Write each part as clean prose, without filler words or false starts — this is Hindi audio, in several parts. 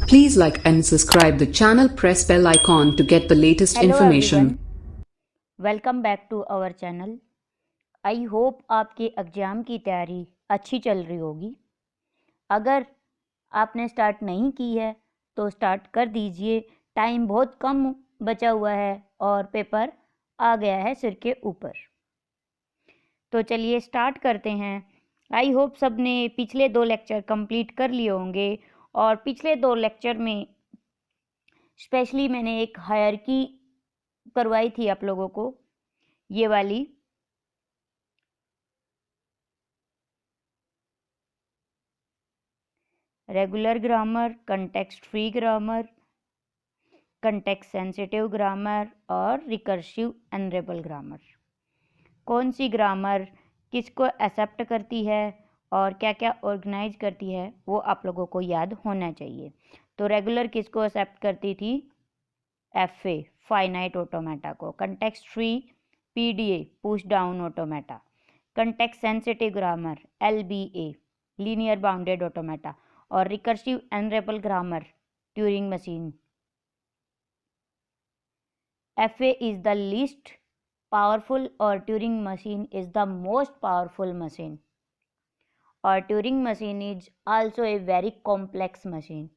Please like and subscribe the channel. Press bell icon to get the latest Hello information. everyone, welcome back to our channel. I hope आपके एग्ज़ाम की तैयारी अच्छी चल रही होगी। अगर आपने स्टार्ट नहीं की है तो स्टार्ट कर दीजिए, टाइम बहुत कम बचा हुआ है और पेपर आ गया है सिर के ऊपर। तो चलिए स्टार्ट करते हैं। आई होप सब ने पिछले 2 लेक्चर कंप्लीट कर लिए होंगे और पिछले 2 लेक्चर में स्पेशली मैंने एक हायरार्की करवाई थी आप लोगों को, ये वाली। Regular grammar, context free grammar, context sensitive grammar और रिकर्सिव एनरेबल ग्रामर। कौन सी ग्रामर किसको एक्सेप्ट करती है और क्या क्या ऑर्गेनाइज करती है वो आप लोगों को याद होना चाहिए। तो रेगुलर किसको एक्सेप्ट करती थी? एफए फाइनाइट ऑटोमेटा को। Context free PDA push down automata. Context sensitive grammar LBA linear bounded automata. और recursive enumerable grammar Turing machine. FA is the least powerful और Turing machine is the most powerful machine. और Turing machine is also a very complex machine.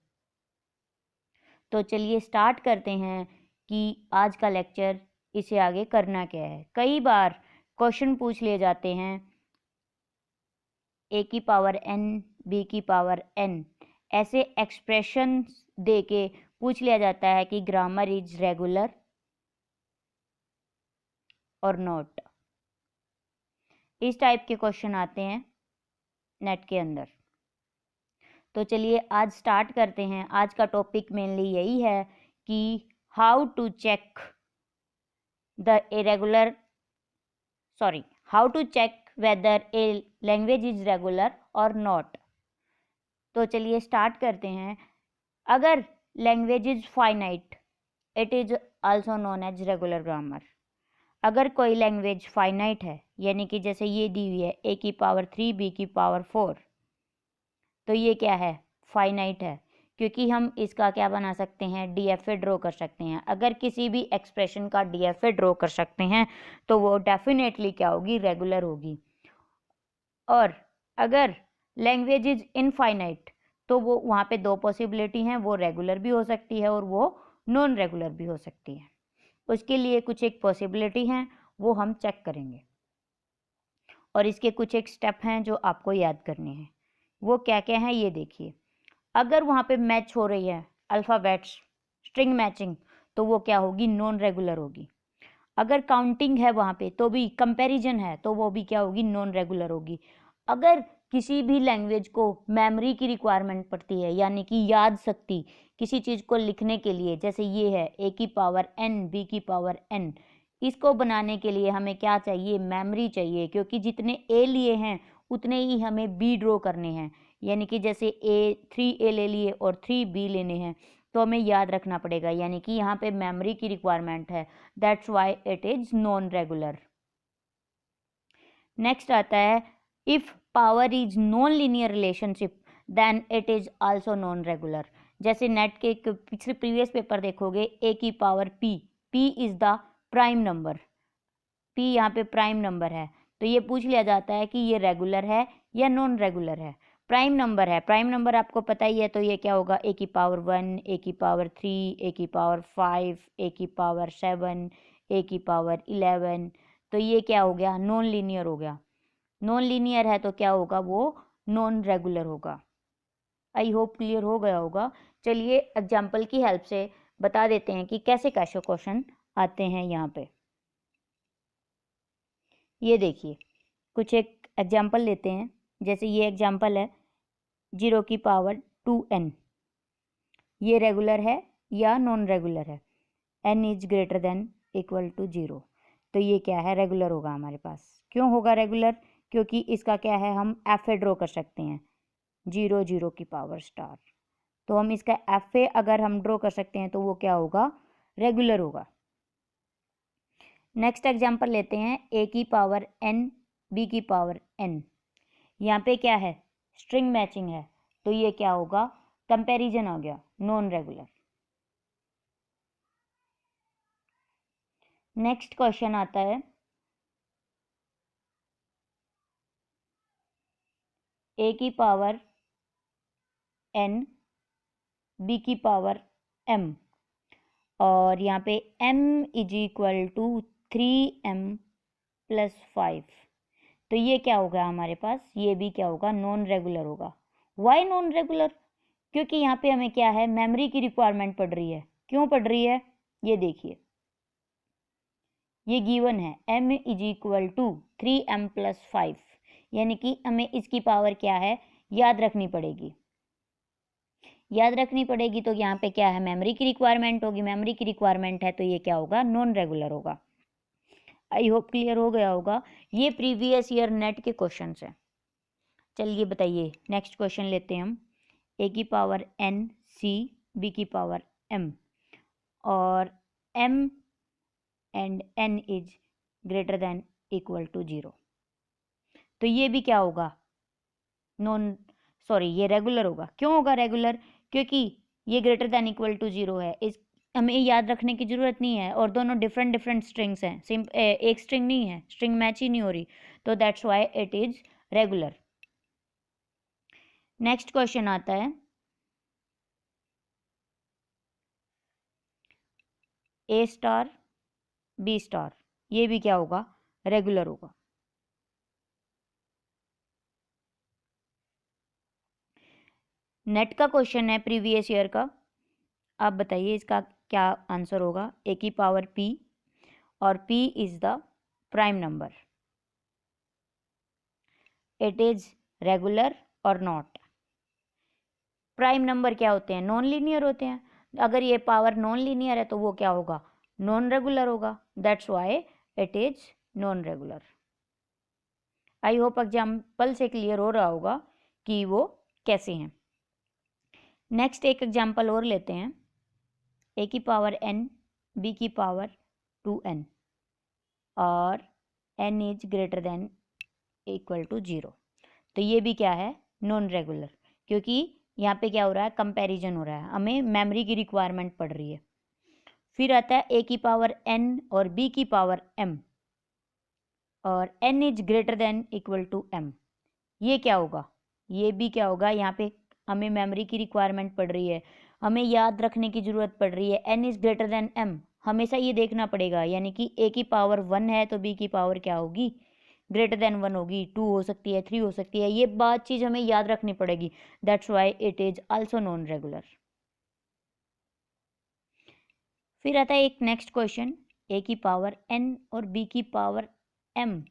तो चलिए स्टार्ट करते हैं कि आज का लेक्चर इसे आगे करना क्या है। कई बार क्वेश्चन पूछ लिए जाते हैं ए की पावर एन, बी की पावर एन, ऐसे एक्सप्रेशन दे के पूछ लिया जाता है कि ग्रामर इज रेगुलर और नॉट। इस टाइप के क्वेश्चन आते हैं नेट के अंदर। तो चलिए आज स्टार्ट करते हैं। आज का टॉपिक मेनली यही है कि how to check the irregular how to check whether a language is regular और नॉट। तो चलिए स्टार्ट करते हैं। अगर language is finite it is also known as regular grammar. अगर कोई लैंग्वेज फाइनाइट है, यानी कि जैसे ये दी हुई है ए की पावर 3 बी की पावर 4, तो ये क्या है? फाइनाइट है, क्योंकि हम इसका क्या बना सकते हैं? डीएफए ड्रॉ कर सकते हैं। अगर किसी भी एक्सप्रेशन का डीएफए ड्रॉ कर सकते हैं तो वो डेफिनेटली क्या होगी? रेगुलर होगी। और अगर लैंग्वेज इज इनफाइनाइट तो वो वहाँ पे 2 पॉसिबिलिटी हैं, वो रेगुलर भी हो सकती है और वो नॉन रेगुलर भी हो सकती है। उसके लिए कुछ एक पॉसिबिलिटी हैं, वो हम चेक करेंगे और इसके कुछ एक स्टेप हैं जो आपको याद करने हैं। वो क्या क्या हैं ये देखिए। अगर वहाँ पे मैच हो रही है अल्फ़ाबेट्स, स्ट्रिंग मैचिंग, तो वो क्या होगी? नॉन रेगुलर होगी। अगर काउंटिंग है वहाँ पे तो भी कंपैरिजन है तो वो भी क्या होगी? नॉन रेगुलर होगी। अगर किसी भी लैंग्वेज को मेमोरी की रिक्वायरमेंट पड़ती है, यानी कि याद शक्ति किसी चीज़ को लिखने के लिए, जैसे ये है ए की पावर एन बी की पावर एन, इसको बनाने के लिए हमें क्या चाहिए? मेमोरी चाहिए, क्योंकि जितने ए लिए हैं उतने ही हमें बी ड्रॉ करने हैं। यानी कि जैसे ए 3 ए ले लिए और 3 बी लेने हैं तो हमें याद रखना पड़ेगा, यानी कि यहाँ पे मेमोरी की रिक्वायरमेंट है। That's why it is non regular. Next आता है if power is non linear relationship then it is also non regular. जैसे नेट के पिछले प्रीवियस पेपर देखोगे ए की power P, P is the prime number, P यहाँ पे प्राइम नंबर है, तो ये पूछ लिया जाता है कि ये रेगुलर है या नॉन रेगुलर है। प्राइम नंबर है, प्राइम नंबर आपको पता ही है, तो ये क्या होगा? ए की पावर 1, ए की पावर 3, ए की पावर 5, ए की पावर 7, ए की पावर 11। तो ये क्या हो गया? नॉन लीनियर हो गया। नॉन लीनियर है तो क्या होगा? वो नॉन रेगुलर होगा। आई होप क्लियर हो गया होगा। चलिए एग्जाम्पल की हेल्प से बता देते हैं कि कैसे कैसे क्वेश्चन आते हैं यहाँ पे। ये देखिए कुछ एक एग्जाम्पल लेते हैं। जैसे ये एग्जाम्पल है 0 की पावर 2n, ये रेगुलर है या नॉन रेगुलर है? n is greater than equal to 0, तो ये क्या है? रेगुलर होगा हमारे पास। क्यों होगा रेगुलर? क्योंकि इसका क्या है? हम एफ ए ड्रॉ कर सकते हैं 0 0 की पावर स्टार, तो हम इसका एफ ए अगर हम ड्रॉ कर सकते हैं तो वो क्या होगा? रेगुलर होगा। नेक्स्ट एग्जाम्पल लेते हैं ए की पावर n बी की पावर n। यहाँ पे क्या है? स्ट्रिंग मैचिंग है, तो ये क्या होगा? कंपैरिजन आ गया, नॉन रेगुलर। नेक्स्ट क्वेश्चन आता है a की पावर n b की पावर m और यहाँ पे m is equal to 3m plus 5। तो ये क्या होगा हमारे पास, ये भी क्या होगा, नॉन रेगुलर होगा। Why non regular? क्योंकि यहाँ पे हमें क्या है, मेमोरी की रिक्वायरमेंट पड़ रही है। क्यों पड़ रही है, ये देखिए, ये गिवन है m is equal to 3m plus 5, यानी कि हमें इसकी पावर क्या है याद रखनी पड़ेगी। याद रखनी पड़ेगी तो यहाँ पे क्या है, मेमोरी की रिक्वायरमेंट होगी। मेमोरी की रिक्वायरमेंट है तो ये क्या होगा, नॉन रेगुलर होगा। आई होप क्लियर हो गया होगा। ये प्रीवियस ईयर नेट के क्वेश्चन है। चलिए बताइए, नेक्स्ट क्वेश्चन लेते हैं हम। a की पावर n c b की पावर m और m and n is greater than equal to 0। तो ये भी क्या होगा, ये रेगुलर होगा। क्यों होगा रेगुलर? क्योंकि ये ग्रेटर देन इक्वल टू 0 है। इस हमें याद रखने की जरूरत नहीं है, और दोनों डिफरेंट डिफरेंट स्ट्रिंग्स हैं, एक स्ट्रिंग नहीं है, स्ट्रिंग मैच ही नहीं हो रही, तो that's why it is regular. Next question आता है a स्टार b स्टार, ये भी क्या होगा, रेगुलर होगा। नेट का क्वेश्चन है प्रीवियस ईयर का। आप बताइए इसका क्या आंसर होगा। a की पावर p और p is the prime number, it is regular और नॉट। प्राइम नंबर क्या होते हैं, नॉन लीनियर होते हैं। अगर ये पावर नॉन लीनियर है तो वो क्या होगा, नॉन रेगुलर होगा। That's why it is non regular. I hope example से क्लियर हो रहा होगा कि वो कैसे हैं। नेक्स्ट एक एग्जाम्पल और लेते हैं। a की पावर n b की पावर 2n और n is greater than equal to 0। तो ये भी क्या है, नॉन रेगुलर, क्योंकि यहाँ पे क्या हो रहा है, कंपैरिजन हो रहा है, हमें मेमोरी की रिक्वायरमेंट पड़ रही है। फिर आता है a की पावर n और b की पावर m और n is greater than equal to m। ये क्या होगा, ये भी क्या होगा, यहाँ पे हमें मेमोरी की रिक्वायरमेंट पड़ रही है, हमें याद रखने की जरूरत पड़ रही है। n is greater then m, हमेशा ये देखना पड़ेगा, यानी कि a की पावर 1 है तो b की पावर क्या होगी, ग्रेटर देन 1 होगी। 2 हो सकती है, 3 हो सकती है, ये बात चीज हमें याद रखनी पड़ेगी। That's why it is also non regular. फिर आता है एक नेक्स्ट क्वेश्चन, a की पावर n और b की पावर m,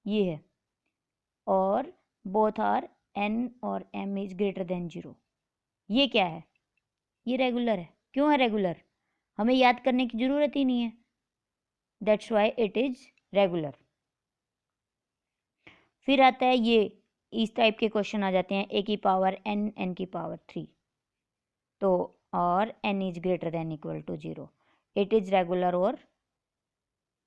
ये है, और बोथ आर n और m इज ग्रेटर देन 0। ये क्या है, ये रेगुलर है। क्यों है रेगुलर, हमें याद करने की जरूरत ही नहीं है। That's why it is regular. फिर आता है ये, इस टाइप के क्वेश्चन आ जाते हैं, a की पावर n n की पावर 3, तो और n is greater than equal to 0, it is regular और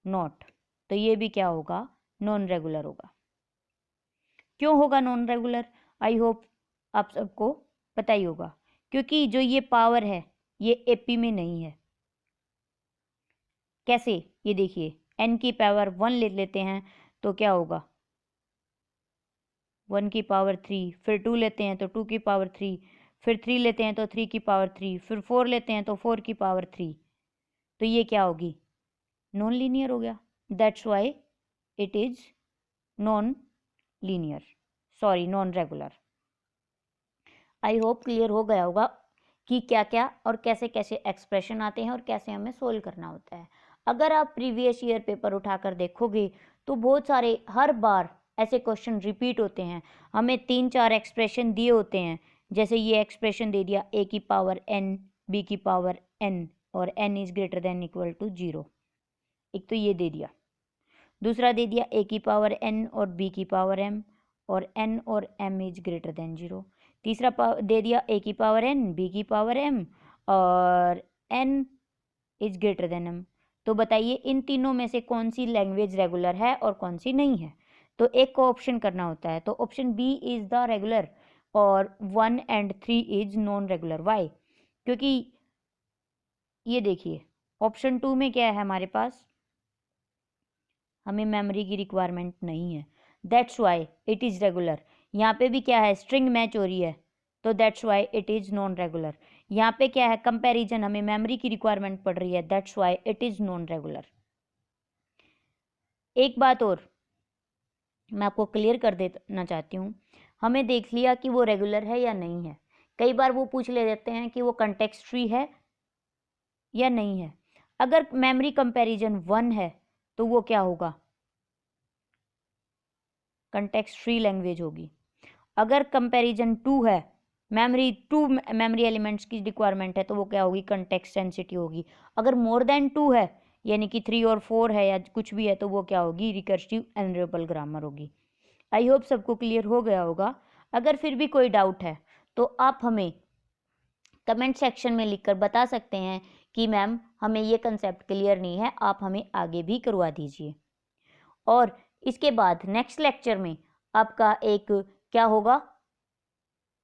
नॉट। तो ये भी क्या होगा, नॉन रेगुलर होगा। क्यों होगा नॉन रेगुलर, आई होप आप सबको पता ही होगा, क्योंकि जो ये पावर है ये एपी में नहीं है। कैसे, ये देखिए, n की पावर 1 ले लेते हैं तो क्या होगा, 1 की पावर 3, फिर 2 लेते हैं तो 2 की पावर 3, फिर 3 लेते हैं तो 3 की पावर 3, फिर 4 लेते हैं तो 4 की पावर 3। तो ये क्या होगी, नॉन लीनियर हो गया। That's why it is non linear, sorry non regular. I hope clear हो गया होगा कि क्या क्या और कैसे कैसे एक्सप्रेशन आते हैं और कैसे हमें सोल्व करना होता है। अगर आप प्रीवियस ईयर पेपर उठाकर देखोगे तो बहुत सारे हर बार ऐसे क्वेश्चन रिपीट होते हैं। हमें 3-4 एक्सप्रेशन दिए होते हैं, जैसे ये एक्सप्रेशन दे दिया a की पावर n b की पावर n और n is greater than equal to 0। एक तो ये दे दिया, दूसरा दे दिया a की पावर n और b की पावर m और n और m इज ग्रेटर देन 0। तीसरा दे दिया a की पावर n b की पावर m और n is greater then m। तो बताइए इन तीनों में से कौन सी लैंग्वेज रेगुलर है और कौन सी नहीं है। तो एक को ऑप्शन करना होता है, तो option B is the regular. और 1 and 3 is non regular. Why? क्योंकि ये देखिए ऑप्शन 2 में क्या है हमारे पास, हमें मेमोरी की रिक्वायरमेंट नहीं है, that's why it is regular. यहाँ पे भी क्या है, स्ट्रिंग मैच हो रही है, तो that's why it is non regular. यहाँ पे क्या है, कंपैरिजन, हमें मेमोरी की रिक्वायरमेंट पड़ रही है, that's why it is non regular. एक बात और मैं आपको क्लियर कर देना चाहती हूँ, हमें देख लिया कि वो रेगुलर है या नहीं है। कई बार वो पूछ ले देते हैं कि वो कंटेक्स्ट फ्री है या नहीं है। अगर मेमोरी कंपैरिजन 1 है तो वो क्या होगा, कंटेक्स्ट फ्री लैंग्वेज होगी। अगर कंपैरिजन 2 है, मेमोरी एलिमेंट्स की रिक्वायरमेंट है, तो वो क्या होगी, कंटेक्स्ट सेंसिटिव होगी। अगर मोर देन 2 है, यानी कि 3 और 4 है या कुछ भी है, तो वो क्या होगी, रिकर्सिव एनरेबल ग्रामर होगी। आई होप सबको क्लियर हो गया होगा। अगर फिर भी कोई डाउट है तो आप हमें कमेंट सेक्शन में लिखकर बता सकते हैं कि मैम हमें ये कंसेप्ट क्लियर नहीं है, आप हमें आगे भी करवा दीजिए। और इसके बाद नेक्स्ट लेक्चर में आपका एक क्या होगा,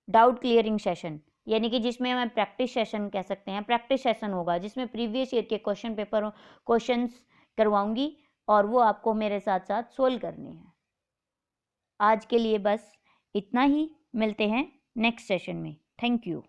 डाउट क्लियरिंग सेशन, यानी कि जिसमें हम प्रैक्टिस सेशन कह सकते हैं, प्रैक्टिस सेशन होगा जिसमें प्रीवियस ईयर के क्वेश्चंस करवाऊंगी और वो आपको मेरे साथ साथ सोल्व करने हैं। आज के लिए बस इतना ही, मिलते हैं नेक्स्ट सेशन में। Thank you.